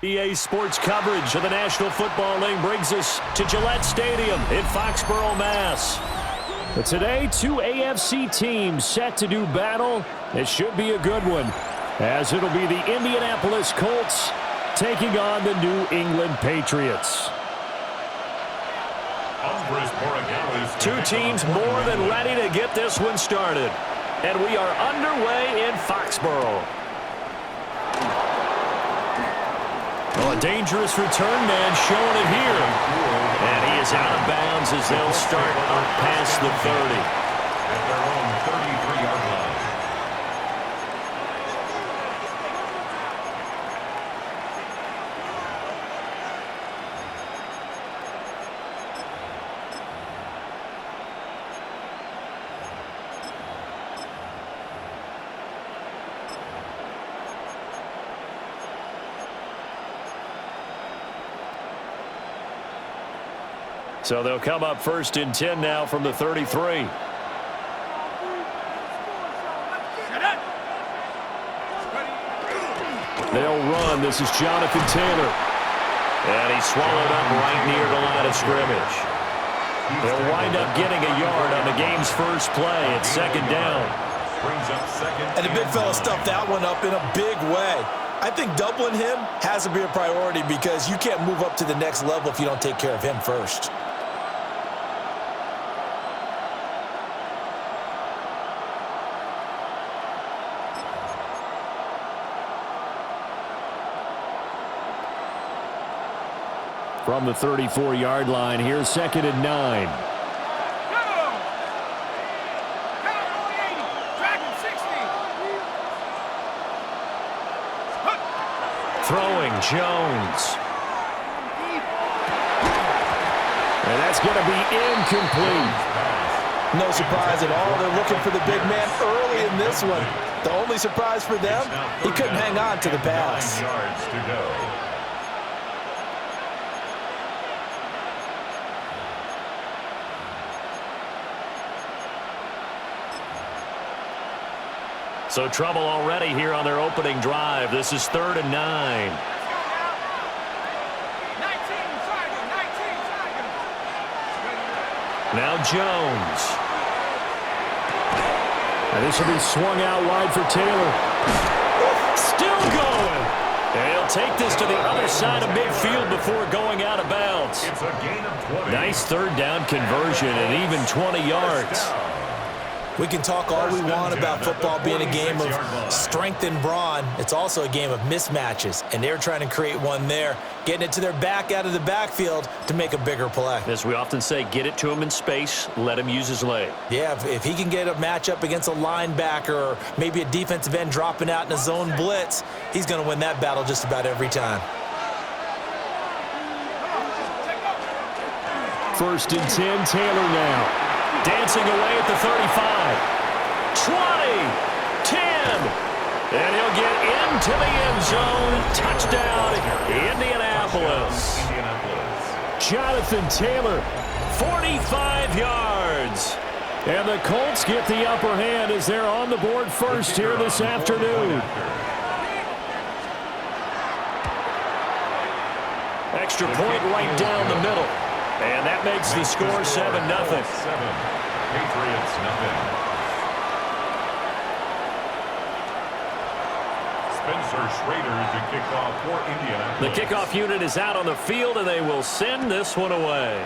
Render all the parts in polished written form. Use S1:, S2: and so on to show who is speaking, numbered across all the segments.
S1: EA Sports coverage of the National Football League brings us to Gillette Stadium in Foxborough, Mass. But today, two AFC teams set to do battle. It should be a good one, as it'll be the Indianapolis Colts taking on the New England Patriots. Two teams more than ready to get this one started. And we are underway in Foxborough. Well, a dangerous return man showing it here. And he is out of bounds as they'll start up past the 30.
S2: At their own 33-yard line.
S1: So they'll come up first and 10 now from the 33. They'll run. This is Jonathan Taylor. And he's swallowed up right near the line of scrimmage. They'll wind up getting a yard on the game's first play. It's second down.
S3: And the big fella stuffed that one up in a big way. I think doubling him has to be a priority because you can't move up to the next level if you don't take care of him first.
S1: From the 34-yard line, here's second and 9. Throwing Jones. And that's going to be incomplete.
S3: No surprise at all. They're looking for the big man early in this one. The only surprise for them, he couldn't hang on to the pass.
S2: 9 yards to go.
S1: So trouble already here on their opening drive. This is 3rd and 9. Now Jones. And this will be swung out wide for Taylor. Still going. And he'll take this to the other side of midfield before going out of bounds.
S2: It's a gain of 20.
S1: Nice third down conversion and even 20 yards.
S3: We can talk all we want about football being a game of strength and brawn. It's also a game of mismatches, and they're trying to create one there, getting it to their back out of the backfield to make a bigger play.
S1: As we often say, get it to him in space, let him use his leg.
S3: Yeah, if he can get a matchup against a linebacker or maybe a defensive end dropping out in a zone blitz, he's going to win that battle just about every time.
S1: 1st and 10, Taylor now. Dancing away at the 35. 20, 10, and he'll get into the end zone. Touchdown, Indianapolis. Jonathan Taylor, 45 yards. And the Colts get the upper hand as they're on the board first here this afternoon. Extra point right down the middle. And that makes the score 7-0.
S2: Patriots nothing. Spencer Schrader to kick off for Indianapolis.
S1: The kickoff unit is out on the field, and they will send this one away.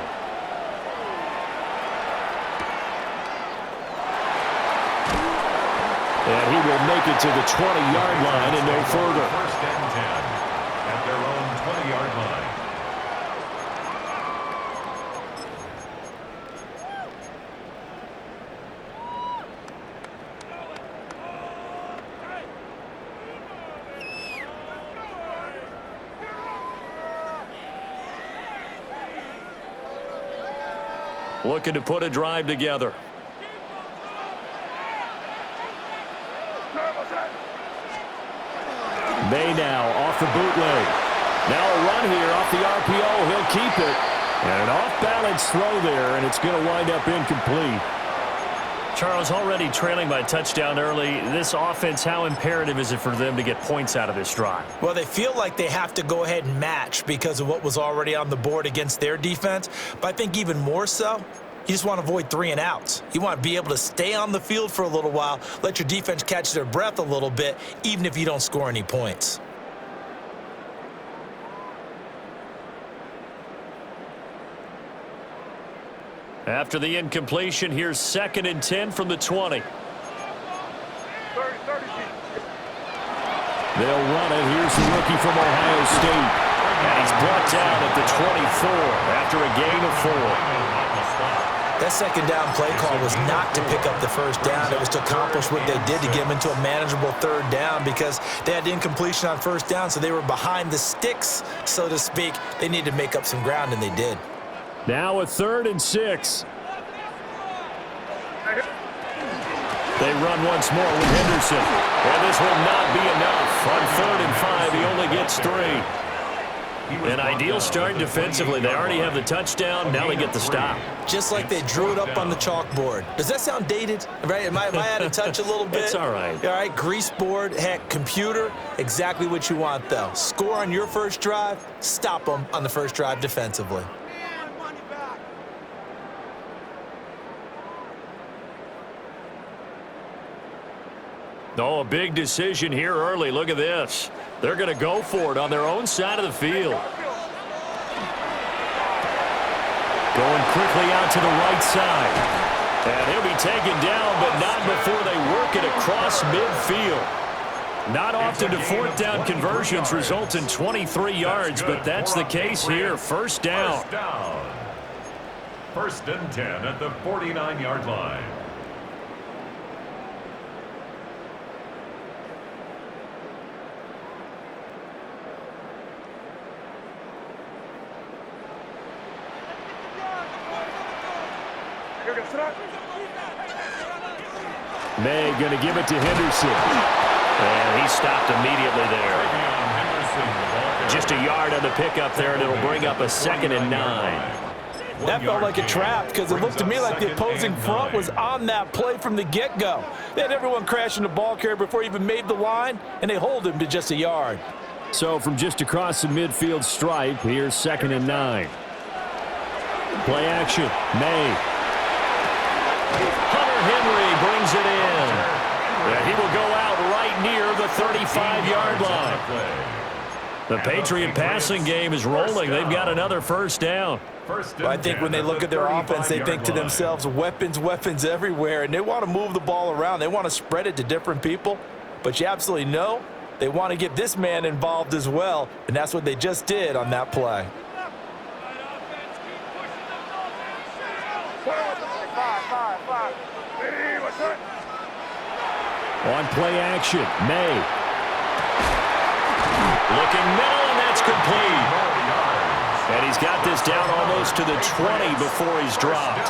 S1: And he will make it to the 20-yard line and no further.
S2: 1st and 10 at their own 20-yard line.
S1: Looking to put a drive together. May now off the bootleg. Now a run here off the RPO. He'll keep it. And an off-balance throw there, and it's going to wind up incomplete. Charles, already trailing by a touchdown early. This offense, how imperative is it for them to get points out of this drive?
S3: Well, they feel like they have to go ahead and match because of what was already on the board against their defense. But I think even more so, you just want to avoid 3 and outs. You want to be able to stay on the field for a little while, let your defense catch their breath a little bit, even if you don't score any points.
S1: After the incompletion, here's 2nd and 10 from the 20. They'll run it. Here's the rookie from Ohio State. And he's brought down at the 24 after a gain of 4.
S3: That second down play call was not to pick up the first down. It was to accomplish what they did to get them into a manageable 3rd down because they had incompletion on 1st down, so they were behind the sticks, so to speak. They needed to make up some ground, and they did.
S1: Now a 3rd and 6. They run once more with Henderson. And this will not be enough. On 3rd and 5, he only gets 3. An ideal start defensively. They already have the touchdown. Now they get the stop.
S3: Just like they drew it up on the chalkboard. Does that sound dated? Right? Am I out of touch a little bit?
S1: It's all right.
S3: All right, grease board, heck, computer, exactly what you want, though. Score on your first drive, stop them on the first drive defensively.
S1: Oh, a big decision here early. Look at this. They're going to go for it on their own side of the field. Going quickly out to the right side. And he'll be taken down, but not before they work it across midfield. Not often do 4th down conversions result in 23 yards, but that's the case here. 1st down.
S2: 1st and 10 at the 49-yard line.
S1: May going to give it to Henderson. And he stopped immediately there. Just a yard on the pickup there, and it'll bring up a 2nd and 9.
S4: That felt like a trap because it looked to me like the opposing front was on that play from the get-go. They had everyone crashing the ball carrier before he even made the line, and they hold him to just a yard.
S1: So from just across the midfield stripe, here's 2nd and 9. Play action. May. Hunter Henry brings it in. And he will go out right near the 35-yard line. The Patriot passing game is rolling. They've got another 1st down.
S4: Well, I think when they look at their offense, they think to themselves, weapons, weapons everywhere, and they want to move the ball around. They want to spread it to different people. But you absolutely know they want to get this man involved as well, and that's what they just did on that play.
S1: On play action, May. Looking middle, and that's complete. And he's got this down almost to the 20 before he's dropped.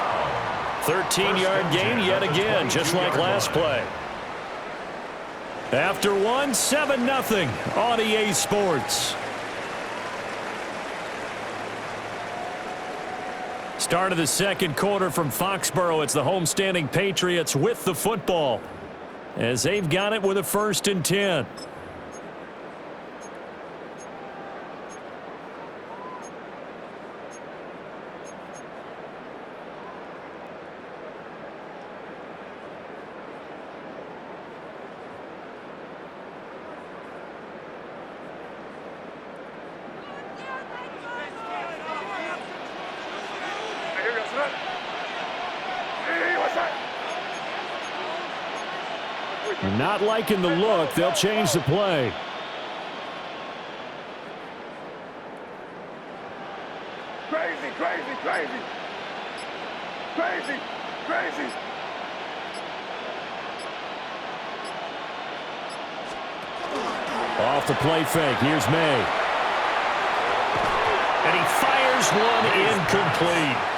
S1: 13-yard gain yet again, just like last play. After one, 7-0 on EA Sports. Start of the 2nd quarter from Foxborough. It's the homestanding Patriots with the football, as they've got it with a 1st and 10. Not liking the look. They'll change the play.
S5: Crazy, crazy, crazy. Crazy, crazy.
S1: Off the play fake. Here's May. And he fires one incomplete.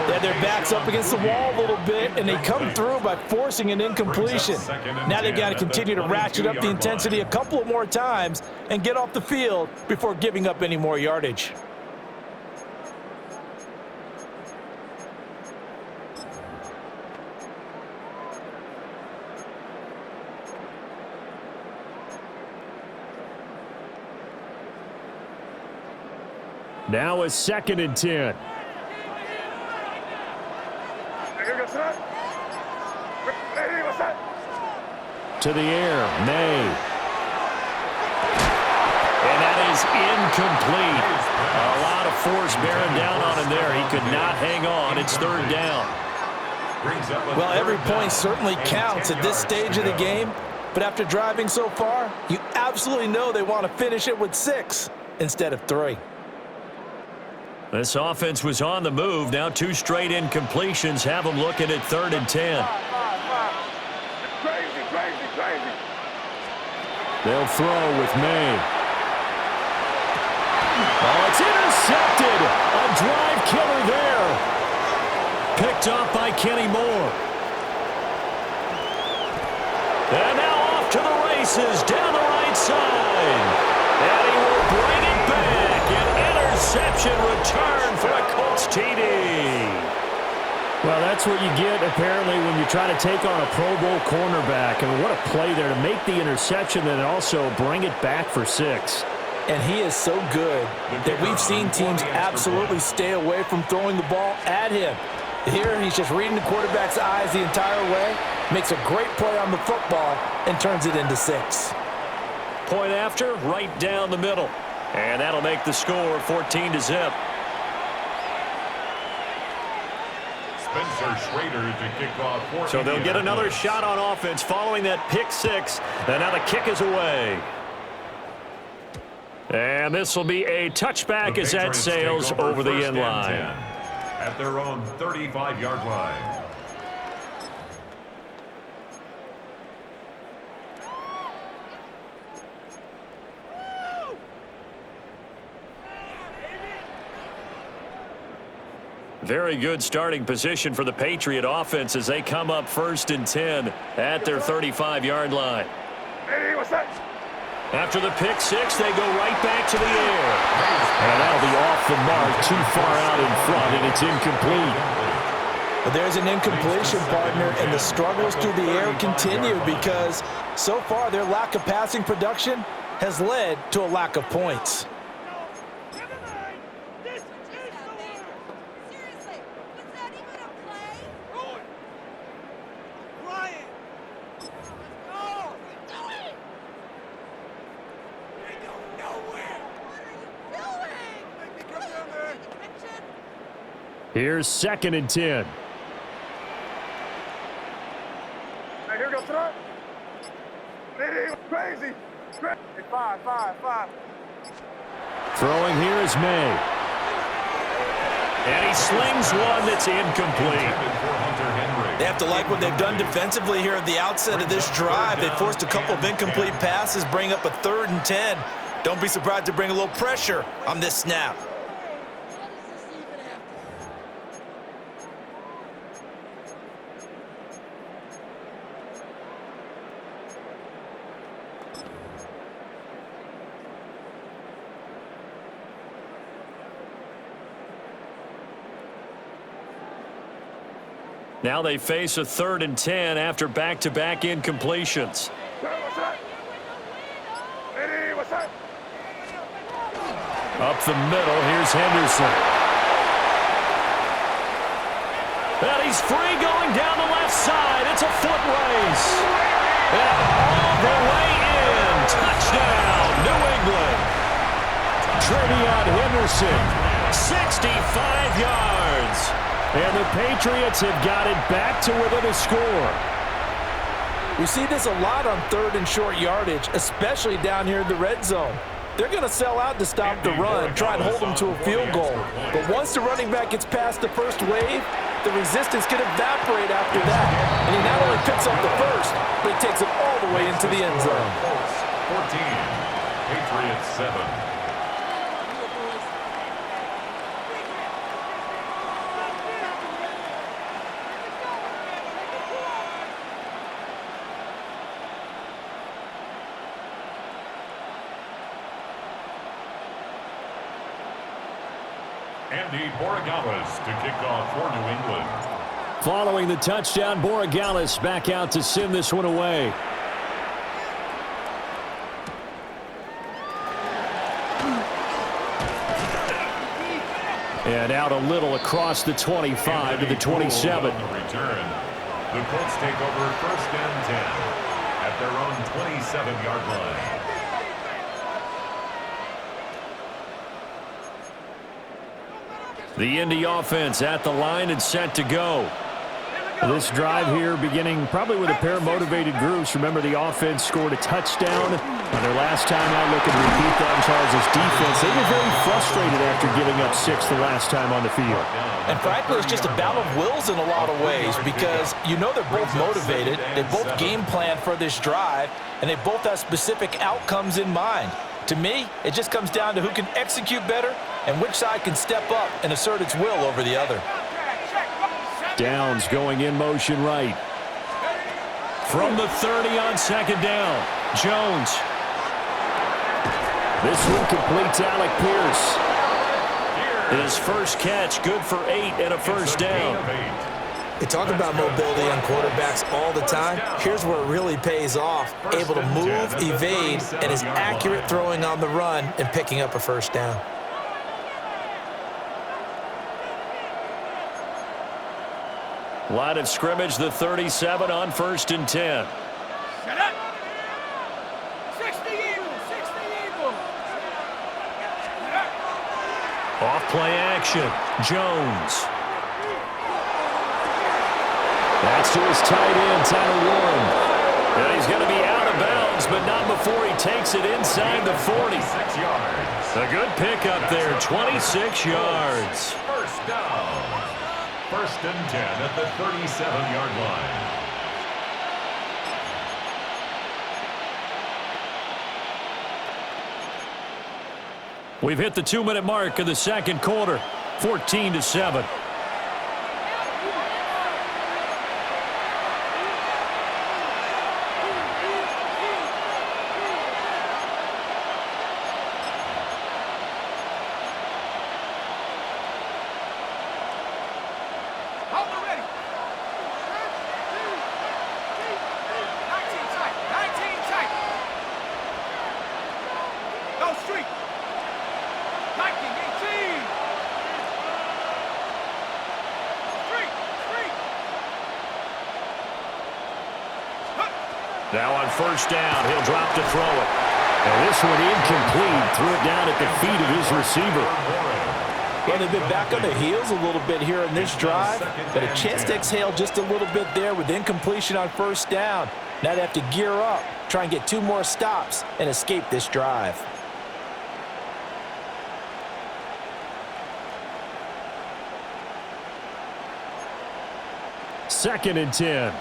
S4: They had their backs up against the wall a little bit, and they come through by forcing an incompletion. Now they've got to continue to ratchet up the intensity a couple of more times and get off the field before giving up any more yardage.
S1: Now a 2nd and 10. To the air, May. And that is incomplete. A lot of force bearing down on him there. He could not hang on. It's 3rd down.
S3: Well, every point certainly counts at this stage of the game, but after driving so far, you absolutely know they want to finish it with 6 instead of 3.
S1: This offense was on the move. Now 2 straight incompletions have them looking at 3rd and 10. They'll throw with May. Oh, it's intercepted. A drive killer there. Picked off by Kenny Moore. And now off to the races down the right side. And he will bring it back. An interception return for a Colts TD. Well, that's what you get, apparently, when you try to take on a Pro Bowl cornerback. I mean, what a play there to make the interception and also bring it back for 6.
S3: And he is so good that we've seen teams absolutely stay away from throwing the ball at him. Here, he's just reading the quarterback's eyes the entire way, makes a great play on the football, and turns it into 6.
S1: Point after, right down the middle. And that'll make the score 14-0.
S2: Spencer Schrader to kick off for
S1: So they'll get another shot on offense following that pick 6. And now the kick is away. And this will be a touchback as that sails over the end line.
S2: At their own 35-yard line.
S1: Very good starting position for the Patriot offense as they come up 1st and 10 at their 35-yard line. After the pick 6, they go right back to the air. And that'll be off the mark, too far out in front, and it's incomplete.
S3: But there's an incompletion, partner, and the struggles through the air continue because so far their lack of passing production has led to a lack of points.
S1: Here's 2nd and 10.
S5: Here goes throw. Crazy. Five.
S1: Throwing here is May. And he slings one that's incomplete.
S3: They have to like what they've done defensively here at the outset of this drive. They forced a couple of incomplete passes, bring up a 3rd and 10. Don't be surprised to bring a little pressure on this snap.
S1: Now they face a 3rd and 10 after back-to-back incompletions. Up the middle, here's Henderson. And he's free going down the left side. It's a foot race. And all the way in. Touchdown, New England. Trevion Henderson, 65 yards. And the Patriots have got it back to within a score.
S3: We see this a lot on 3rd and short yardage, especially down here in the red zone. They're going to sell out to stop the run, try and hold them to a field goal. But once the running back gets past the first wave, the resistance can evaporate after that. And he not only picks up the first, but he takes it all the way into the end zone.
S2: 14, Patriots 7. Andy Borregales to kick off for New England.
S1: Following the touchdown, Borregales back out to send this one away. And out a little across the 25 to the 27.
S2: On the return. The Colts take over 1st and 10 at their own 27-yard line.
S1: The Indy offense at the line and set to go. This drive here beginning probably with a pair of motivated groups. Remember, the offense scored a touchdown on their last time out. Looking to repeat that in Charles' defense. They were very frustrated after giving up 6 the last time on the field.
S3: And frankly, it's just a battle of wills in a lot of ways because you know they're both motivated. They both game plan for this drive, and they both have specific outcomes in mind. To me, it just comes down to who can execute better and which side can step up and assert its will over the other.
S1: Downs going in motion right. From the 30 on 2nd down. Jones. This one complete to Alec Pierce. His first catch, good for 8 and a first down.
S3: They talk about mobility on quarterbacks all the time. Here's where it really pays off. Able to move, evade, and is accurate throwing on the run and picking up a first down.
S1: Line of scrimmage, the 37 on 1st and 10.
S5: Shut up. 60 Eagles, 60 Eagles.
S1: Off play action. Jones. That's to his tight end, Tyler Warren. And he's going to be out of bounds, but not before he takes it inside the 40.
S2: 6 yards.
S1: A good pickup there, 26 yards.
S2: First down. 1st and 10 at the 37-yard line.
S1: We've hit the 2-minute mark of the 2nd quarter, 14-7. Now on 1st down, he'll drop to throw it. And this one incomplete. Threw it down at the feet of his receiver.
S3: Well, they've been back on their heels a little bit here in this drive, but a chance to exhale just a little bit there with incompletion on 1st down. Now they have to gear up, try and get 2 more stops, and escape this drive.
S1: Second and 10.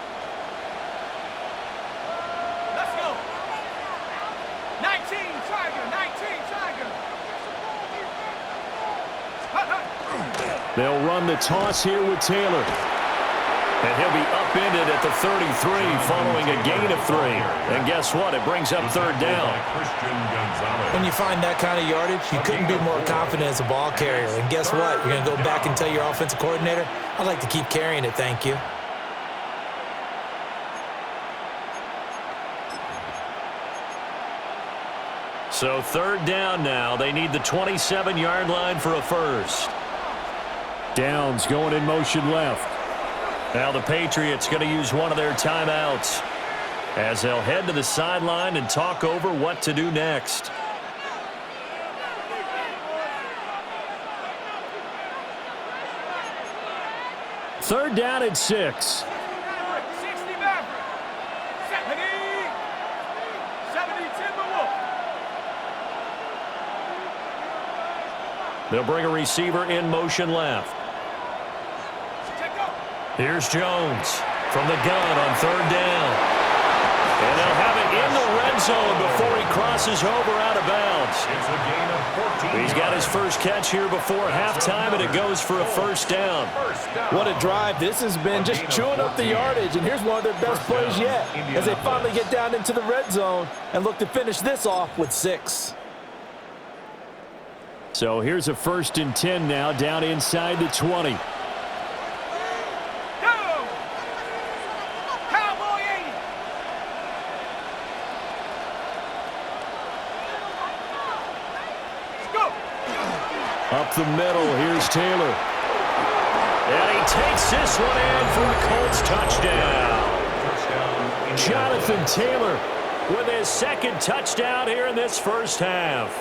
S1: They'll run the toss here with Taylor. And he'll be upended at the 33 following a gain of 3. And guess what? It brings up 3rd down.
S3: When you find that kind of yardage, you couldn't be more confident as a ball carrier. And guess what? You're going to go back and tell your offensive coordinator, I'd like to keep carrying it, thank you.
S1: So 3rd down now. They need the 27-yard line for a first. Downs going in motion left. Now the Patriots going to use one of their timeouts as they'll head to the sideline and talk over what to do next. Third down and 6.
S5: 60 Maverick. 70 Timberwolf.
S1: They'll bring a receiver in motion left. Here's Jones from the gun on 3rd down. And they'll have it in the red zone before he crosses over out of bounds.
S2: It's a gain of 14
S1: He's got his first catch here before halftime, and it goes for a first down.
S3: What a drive this has been, just chewing up the yardage. And here's one of their best plays yet as they finally get down into the red zone and look to finish this off with 6.
S1: So here's a 1st and 10 now, down inside the 20. Up the middle, here's Taylor. And he takes this one in for a Colts touchdown. Jonathan Taylor with his second touchdown here in this first half.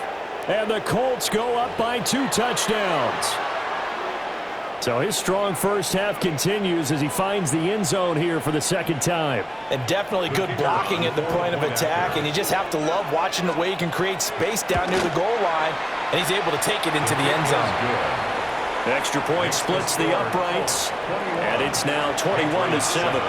S1: And the Colts go up by 2 touchdowns. So his strong first half continues as he finds the end zone here for the second time.
S4: And definitely good blocking at the point of attack, and you just have to love watching the way he can create space down near the goal line, and he's able to take it into the end zone.
S1: Extra point splits the uprights, and it's now 21-7.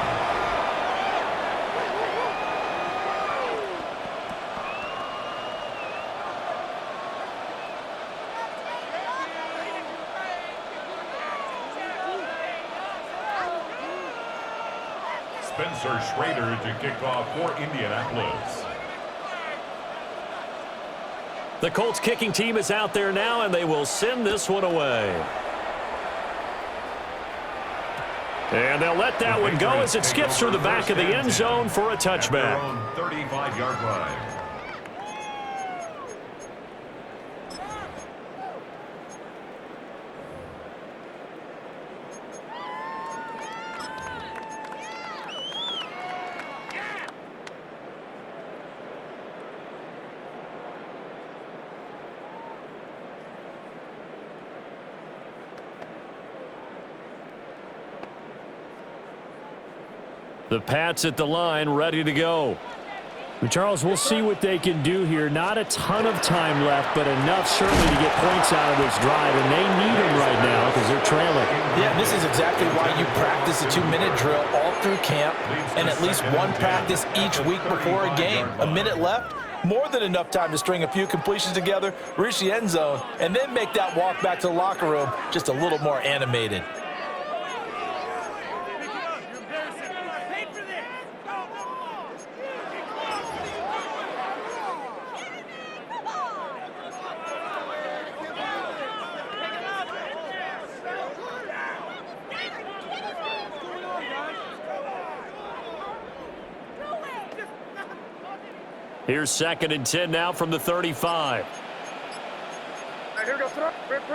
S2: Spencer Schrader to kick off for Indianapolis.
S1: The Colts kicking team is out there now, and they will send this one away. And they'll let that one go as it skips through the back of the end zone for a touchback.
S2: 35-yard line.
S1: The Pats at the line, ready to go.
S6: Charles, we'll see what they can do here. Not a ton of time left, but enough certainly to get points out of this drive, and they need them right now because they're trailing.
S4: Yeah, this is exactly why you practice a 2-minute drill all through camp and at least one practice each week before a game. A minute left, more than enough time to string a few completions together, reach the end zone, and then make that walk back to the locker room just a little more animated.
S1: Here's 2nd and 10 now from the 35.
S5: Here we go, throw. Rip.
S1: He's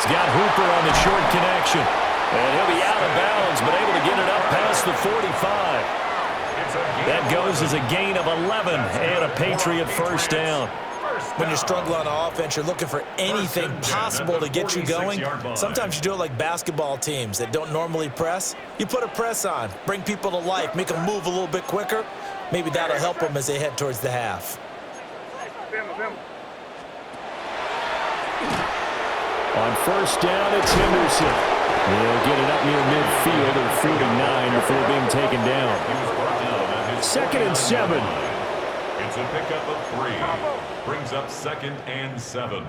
S1: got Hooper on the short connection. And he'll be out of bounds, but able to get it up past the 45. That goes as a gain of 11 and a Patriot first down.
S3: When you're struggling on offense, you're looking for anything possible to get you going. Sometimes you do it like basketball teams that don't normally press. You put a press on, bring people to life, make them move a little bit quicker. Maybe that'll help them as they head towards the half.
S1: On first down, it's Henderson. They'll get it up near midfield at 49 before being taken down. 2nd and 7.
S2: It's a pickup of 3. Brings up 2nd and 7.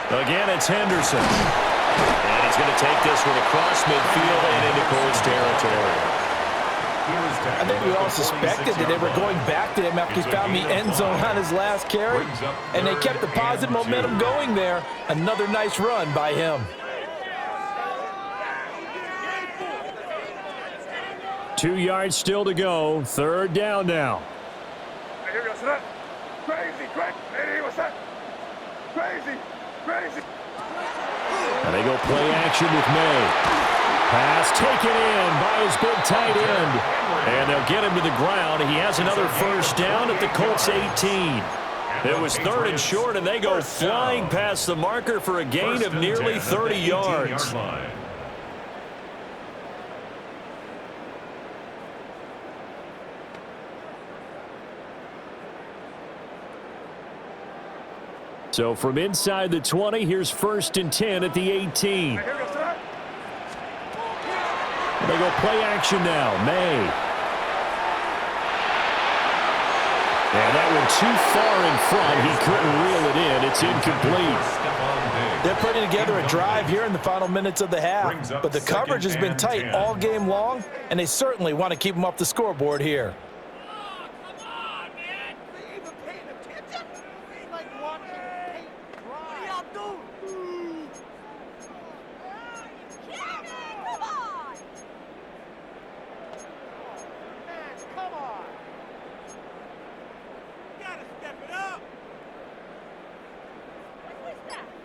S1: Again, it's Henderson. And he's going to take this one across midfield and into Colts territory.
S4: I think we all suspected that they were going back to him after he found the end zone on his last carry, and they kept the positive momentum going there. Another nice run by him.
S1: 2 yards still to go. 3rd down now.
S5: Here we go, set up. Crazy. Hey, what's that? Crazy.
S1: And they go play action with May. Pass taken in by his big tight end. And they'll get him to the ground. He has another first down at the Colts 18. It was 3rd and short, and they go flying past the marker for a gain of nearly 30 yards. So from inside the 20, here's 1st and 10 at the 18. They go play action now. May. And that one too far in front. He couldn't reel it in. It's incomplete.
S4: They're putting together a drive here in the final minutes of the half, but the coverage has been tight all game long, and they certainly want to keep them off the scoreboard here.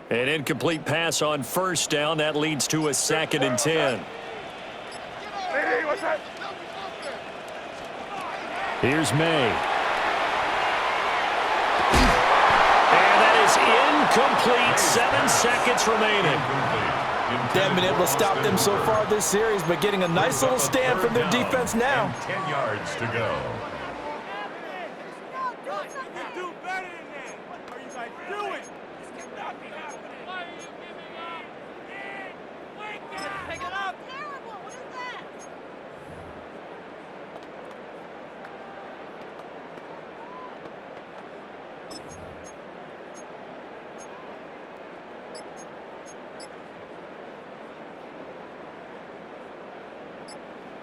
S1: An incomplete pass on first down. That leads to a 2nd and 10.
S5: Hey, what's that?
S6: Here's May.
S1: And that is incomplete. 7 seconds remaining.
S4: They haven't been able to stop them so far this series, but getting a nice little stand from their defense now.
S2: 10 yards to go.
S5: Do better than that. What are you guys doing? This cannot be happening. Why are you giving up? Wake up! Pick it up! Terrible! What is that?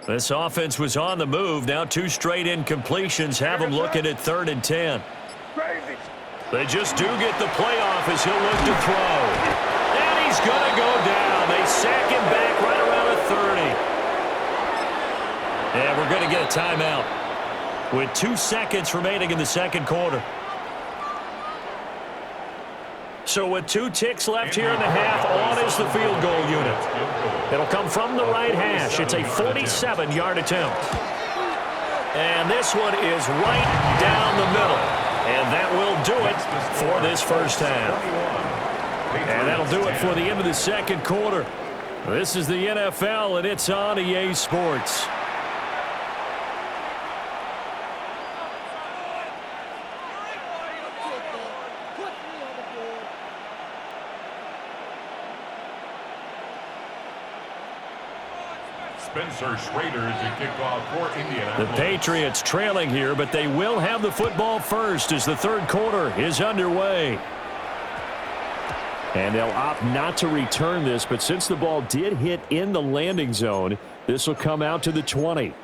S1: This offense was on the move. Now 2 straight incompletions have them looking at 3rd and 10.
S5: Crazy!
S1: They just do get the playoff as he'll look to throw. And he's going to go down. They sack him back right around the 30. And we're going to get a timeout with 2 seconds remaining in the 2nd quarter. So with 2 ticks left here in the half, on is the field goal unit. It'll come from the right hash. It's a 47-yard attempt. And this one is right down the middle. And that will do it for this first half. And that'll do it for the end of the 2nd quarter. This is the NFL, and it's on EA Sports.
S2: Spencer Schrader to kick off for Indianapolis.
S1: The Patriots trailing here, but they will have the football first as the 3rd quarter is underway.
S6: And they'll opt not to return this, but since the ball did hit in the landing zone, this will come out to the 20.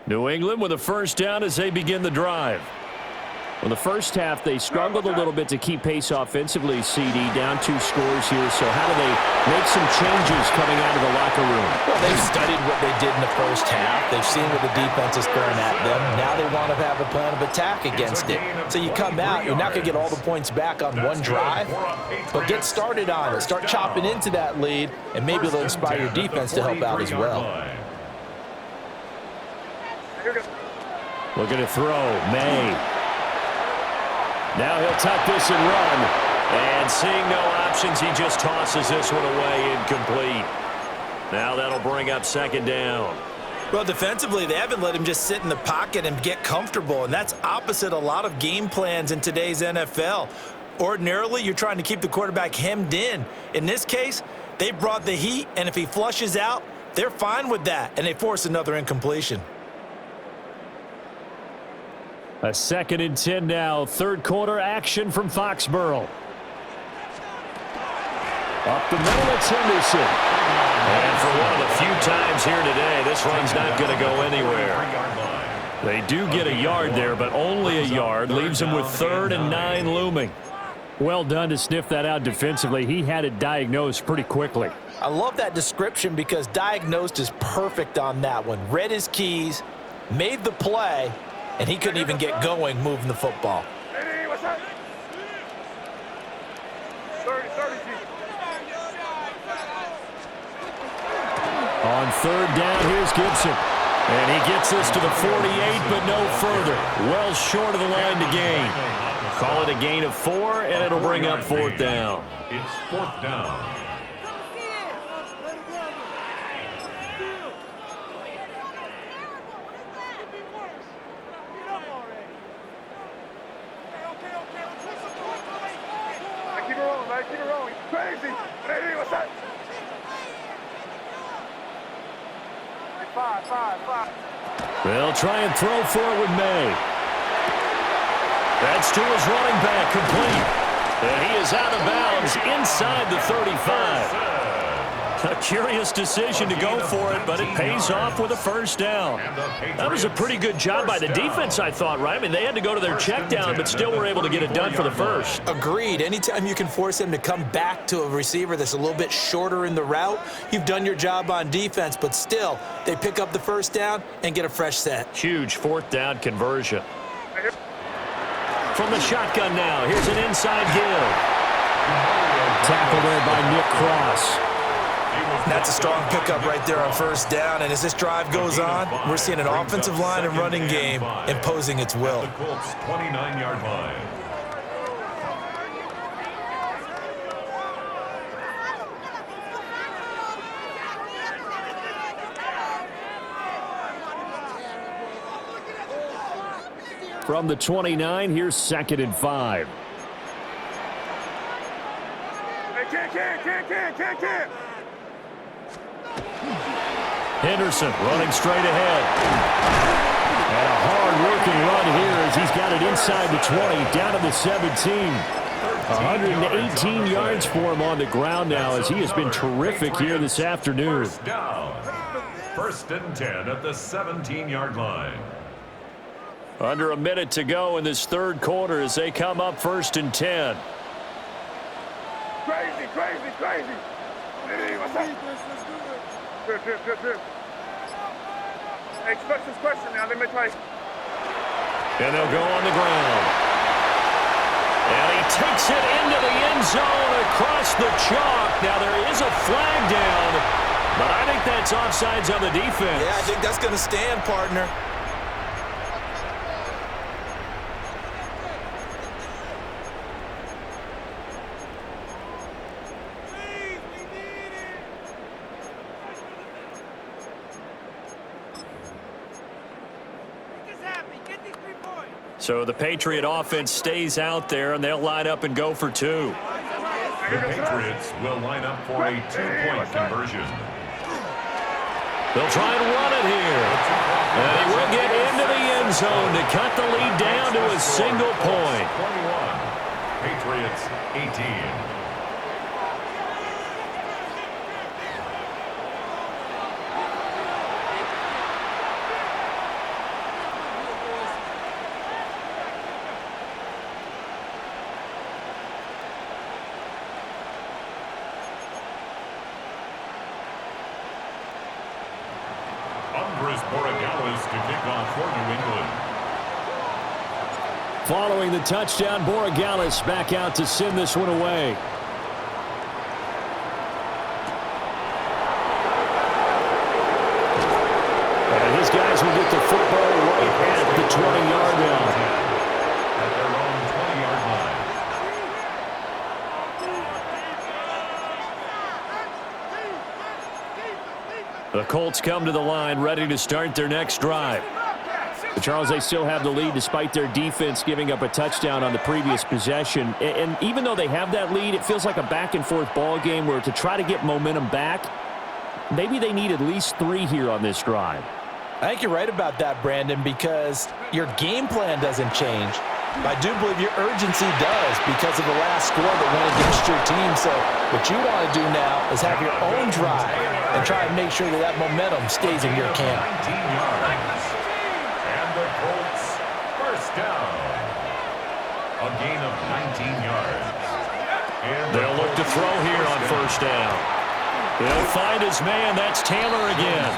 S1: New England with a first down as they begin the drive.
S6: Well, the first half, they struggled a little bit to keep pace offensively, CD, down 2 scores here. So how do they make some changes coming out of the locker room?
S4: Well, they've studied what they did in the first half. They've seen what the defense is throwing at them. Now they want to have a plan of attack against it. So you come out, you're not going to get all the points back on one drive, but get started on it. Start chopping into that lead, and maybe it'll inspire your defense to help out as well.
S1: Looking to throw, May. Now he'll tuck this and run. And seeing no options, he just tosses this one away, incomplete. Now that'll bring up 2nd down.
S4: Well, defensively, they haven't let him just sit in the pocket and get comfortable, and that's opposite a lot of game plans in today's NFL. Ordinarily, you're trying to keep the quarterback hemmed in. In this case, they brought the heat, and if he flushes out, they're fine with that, and they force another incompletion.
S6: A 2nd and 10 now. 3rd quarter action from Foxborough. Up the middle, it's Henderson.
S1: And for one of the few times here today, this run's not going to go anywhere. They do get a yard there, but only a yard. Leaves them with 3rd and 9 looming.
S6: Well done to sniff that out defensively. He had it diagnosed pretty quickly.
S4: I love that description because diagnosed is perfect on that one. Read his keys, made the play, and he couldn't even get going moving the football.
S5: Hey, what's that? 30 feet.
S6: On 3rd down, here's Gibson.
S1: And he gets this to the 48, but no further. Well short of the line to gain. Call it a gain of 4, and it'll bring up 4th down.
S2: It's 4th down.
S5: Keep it rolling. Crazy. Hey, what's that? 5.
S1: They'll try and throw for it with May. That's to his running back, complete. And he is out of bounds inside the 35. A curious decision to go for it, but it pays off with a first down. That was a pretty good job by the defense, I thought, right? I mean, they had to go to their check down, but still were able to get it done for the first.
S3: Agreed. Anytime you can force them to come back to a receiver that's a little bit shorter in the route, you've done your job on defense, but still, they pick up the first down and get a fresh set.
S1: Huge fourth down conversion. From the shotgun now, here's an inside give. Tackle there by Nick Cross.
S3: That's a strong pickup right there on first down, and as this drive goes on, we're seeing an offensive line and running game imposing its will.
S2: The Colts 29-yard line.
S6: From the 29, here's 2nd and 5.
S5: Can't.
S1: Henderson running straight ahead. And a hard-working run here as he's got it inside the 20, down to the 17. 118 yards for him on the ground now as he has been terrific here this afternoon.
S2: First down. 1st and 10 at the 17-yard line.
S1: Under a minute to go in this third quarter as they come up 1st and 10.
S5: Crazy. Hey, what's up? Good. Hey, this question now. Let me try.
S1: And they'll go on the ground. And he takes it into the end zone across the chalk. Now there is a flag down, but I think that's offsides on the defense.
S3: Yeah, I think that's going to stand, partner.
S1: So the Patriot offense stays out there, and they'll line up and go for 2.
S2: The Patriots will line up for a 2-point conversion.
S1: They'll try and run it here. And he will get into the end zone to cut the lead down to a single point.
S2: 21. Patriots 18.
S6: Following the touchdown, Borregales back out to send this one away. And his guys will get the football right at the 20-yard line.
S2: At their own 20-yard line.
S1: The Colts come to the line ready to start their next drive.
S6: But Charles, they still have the lead despite their defense giving up a touchdown on the previous possession. And even though they have that lead, it feels like a back-and-forth ball game where to try to get momentum back, maybe they need at least 3 here on this drive.
S3: I think you're right about that, Brandon, because your game plan doesn't change. I do believe your urgency does because of the last score that went against your team. So what you want to do now is have your own drive and try and make sure that that momentum stays in your camp.
S2: 19 yards. And the Colts first down. A gain of 19 yards. And
S1: They'll look to throw here on first down. He'll find his man. That's Taylor again.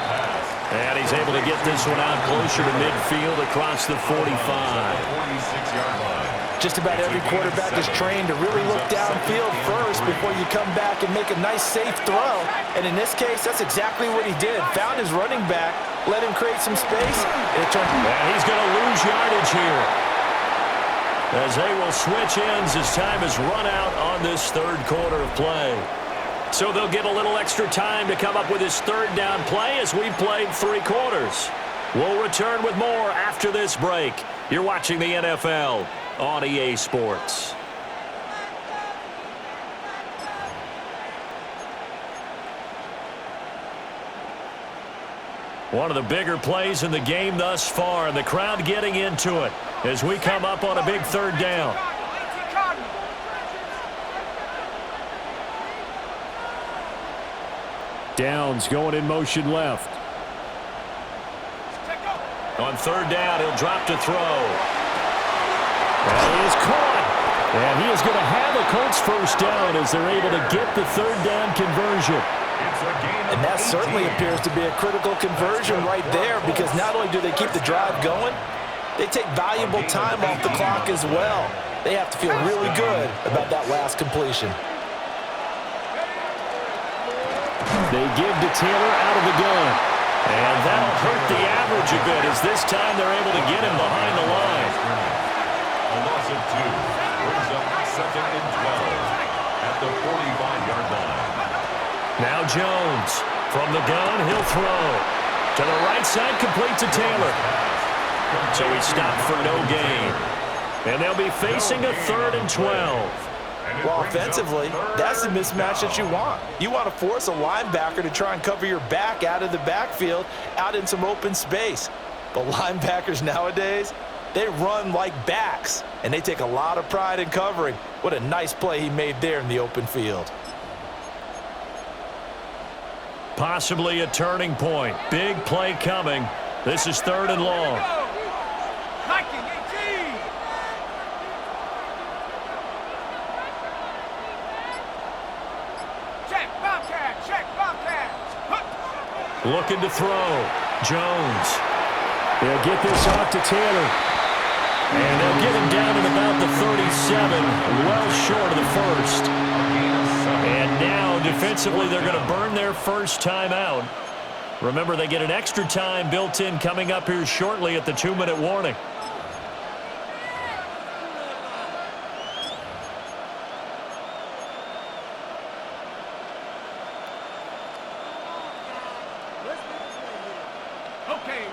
S1: And he's able to get this one out closer to midfield across the 45.
S2: 46-yard line.
S3: Just about every quarterback is trained to really look downfield first before you come back and make a nice, safe throw. And in this case, that's exactly what he did. Found his running back, let him create some space, and it turned.
S1: And he's going to lose yardage here, as they will switch ends as time is run out on this third quarter of play. So they'll get a little extra time to come up with his third down play as we've played 3 quarters. We'll return with more after this break. You're watching the NFL on EA Sports. One of the bigger plays in the game thus far, and the crowd getting into it as we come up on a big third down. Downs going in motion left. On third down, he'll drop to throw. And he is caught. And he is going to have a Colts first down as they're able to get the third down conversion.
S4: And that certainly appears to be a critical conversion right there, because not only do they keep the drive going, they take valuable time off the clock as well. They have to feel really good about that last completion.
S1: They give to Taylor out of the gun. And that'll hurt the average a bit as this time they're able to get him behind the line.
S2: A loss of 2 brings up 2nd and 12 at the 45-yard line.
S1: Now Jones from the gun, he'll throw. To the right side, complete to Taylor. So he stopped for no gain. And they'll be facing a 3rd and 12.
S4: Well, offensively, that's the mismatch that you want. You want to force a linebacker to try and cover your back out of the backfield, out in some open space. But linebackers nowadays, they run like backs, and they take a lot of pride in covering. What a nice play he made there in the open field.
S1: Possibly a turning point. Big play coming. This is 3rd and long. Looking to throw. Jones. They'll get this off to Taylor. And they'll get him down at about the 37, well short of the first. And now, defensively, they're going to burn their first timeout. Remember, they get an extra time built in coming up here shortly at the 2-minute warning.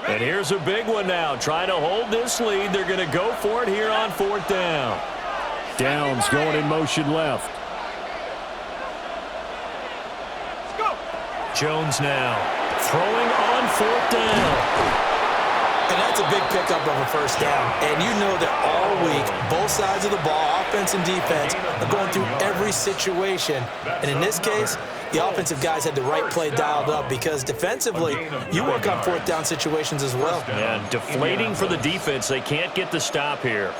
S1: And here's a big one now. Trying to hold this lead. They're going to go for it here on 4th down. Downs going in motion left. Jones now throwing on 4th down.
S3: And that's a big pickup of a first down. And you know that all week, both sides of the ball, offense and defense, are going through every situation. And in this case, the offensive guys had the right play dialed up, because defensively, you work on 4th down situations as well.
S1: And deflating for the defense. They can't get the stop here.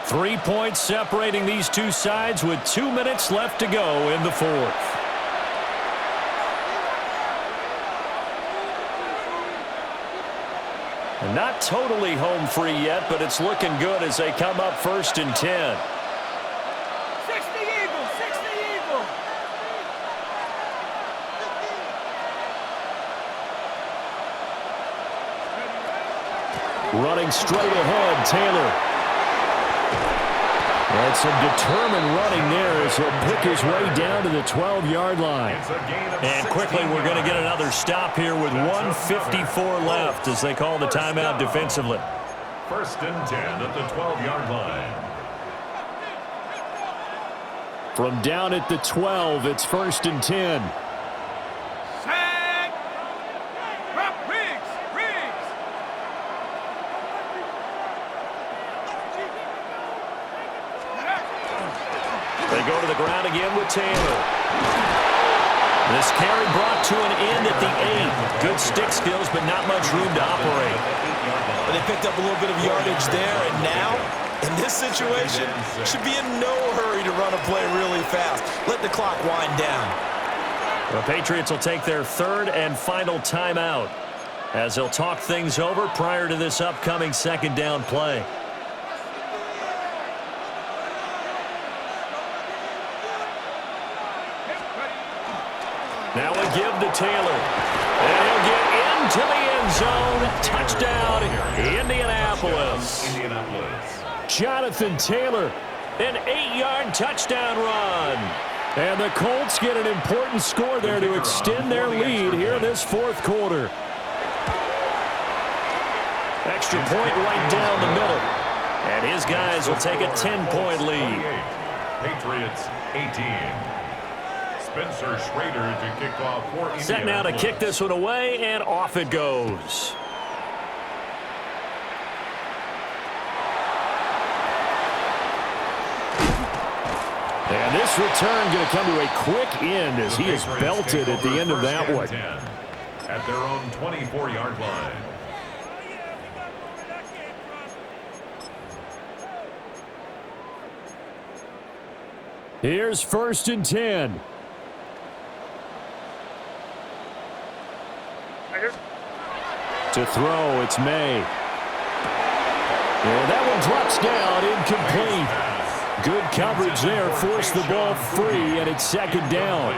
S1: Three points separating these two sides with 2 minutes left to go in the 4th. And not totally home free yet, but it's looking good as they come up 1st and 10.
S5: 60 Eagles, 60 Eagles.
S1: Running straight ahead, Taylor. And some determined running there as he'll pick his way down to the 12-yard line. And quickly, we're going to get another stop here with 1:54 left as they call the timeout defensively.
S2: 1st and 10 at the 12-yard line.
S1: From down at the 12, it's 1st and 10.
S5: Sack. Drop Riggs.
S1: They go to the ground again with Taylor. This carry brought to an end at the 8. Good stick skills, but not much room to operate.
S3: But they picked up a little bit of yardage there, and now, in this situation, should be in no hurry to run a play really fast. Let the clock wind down.
S1: The Patriots will take their 3rd and final timeout as they'll talk things over prior to this upcoming 2nd down play. Now we give to Taylor. And he'll get into the end zone. Touchdown, Indianapolis. Jonathan Taylor, an 8-yard touchdown run. And the Colts get an important score there to extend their lead here in this 4th quarter. Extra point right down the middle. And his guys will take a 10-point lead.
S2: Patriots 18. Spencer Schrader to kick off for Indianapolis.
S1: Set now to kick this one away, and off it goes. this return going to come to a quick end as he is belted at the end of that one.
S2: At their own 24-yard line.
S1: Here's 1st and 10. To throw, it's May. And that one drops down, incomplete. Good coverage there, forced the ball free, and it's 2nd down.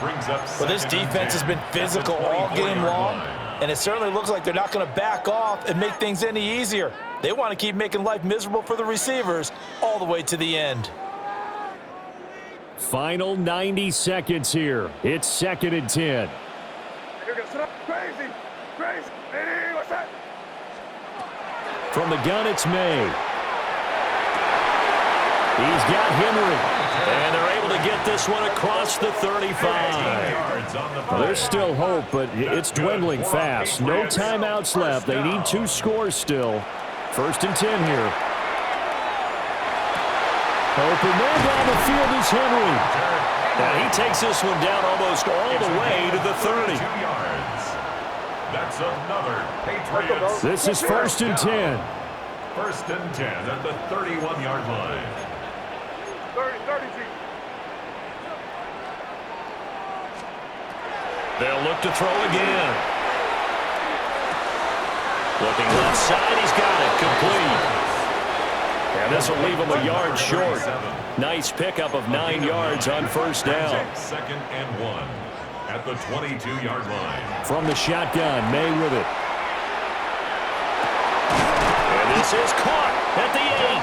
S4: Well, this defense has been physical all game long, and it certainly looks like they're not going to back off and make things any easier. They want to keep making life miserable for the receivers all the way to the end.
S1: Final 90 seconds here. It's 2nd and 10. From the gun, it's May. He's got Henry. And they're able to get this one across the 35. There's still hope, but it's dwindling fast. No timeouts left. They need 2 scores still. 1st and 10 here. Open man down the field is Henry. And he takes this one down almost all the way to the 30.
S2: That's another Patriots.
S1: This is 1st and 10.
S2: 1st and 10 at the 31-yard line.
S5: 30.
S1: They'll look to throw again. Looking left side, he's got it, complete. And this will leave him a yard short. Nice pickup of 9 yards on 1st down.
S2: 2nd and 1 at the 22-yard line.
S1: From the shotgun, May with it. And this is caught at the 8.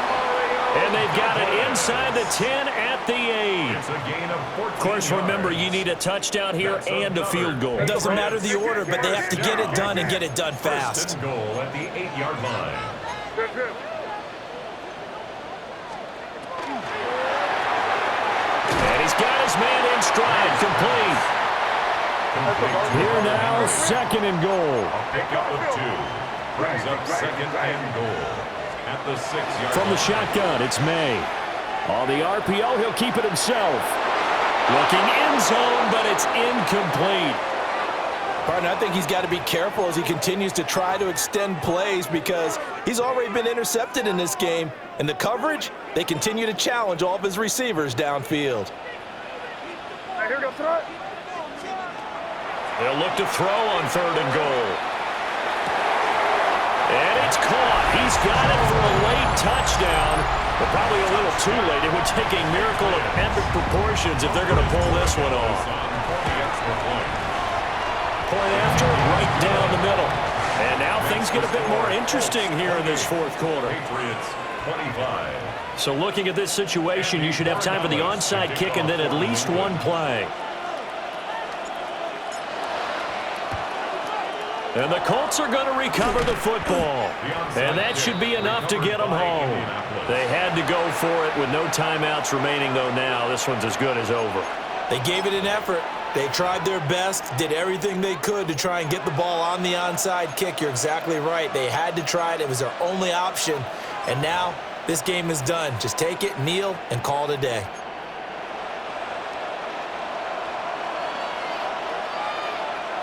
S1: And they've got it inside the 10 at the 8.
S2: It's a gain of 14
S1: Of course, remember, you need a touchdown here and a field goal.
S4: It doesn't matter the order, but they have to get it done and get it done fast.
S2: 1st and goal at the 8-yard line.
S1: And he's got his man in stride, complete. Here now, 2nd and goal.
S2: A pickup of 2. Brings up 2nd and goal at the 6-yard
S1: From the
S2: line.
S1: shotgun, it's May. On the RPO, he'll keep it himself. Looking end zone, but it's incomplete.
S4: Partner, I think he's got to be careful as he continues to try to extend plays because he's already been intercepted in this game. And the coverage, they continue to challenge all of his receivers downfield.
S1: They'll look to throw on 3rd and goal. And it's caught. He's got it for a late touchdown, but probably a little too late. It would take a miracle of epic proportions if they're going to pull this one off. Point after, right down the middle. And now things get a bit more interesting here in this 4th quarter.
S2: Patriots 25.
S1: So looking at this situation, you should have time for the onside kick and then at least one play. And the Colts are going to recover the football. And that should be enough to get them home. They had to go for it with no timeouts remaining, though now this one's as good as over.
S4: They gave it an effort. They tried their best, did everything they could to try and get the ball on the onside kick. You're exactly right. They had to try it. It was their only option. And now this game is done. Just take it, kneel, and call it a day.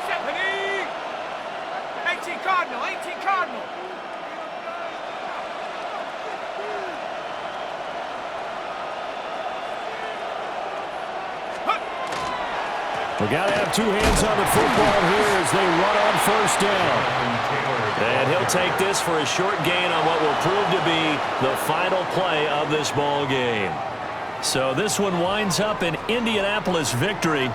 S5: Stephanie! 18 Cardinal.
S1: We got to have 2 hands on the football here as they run on 1st down. And he'll take this for a short gain on what will prove to be the final play of this ball game. So this one winds up an Indianapolis victory.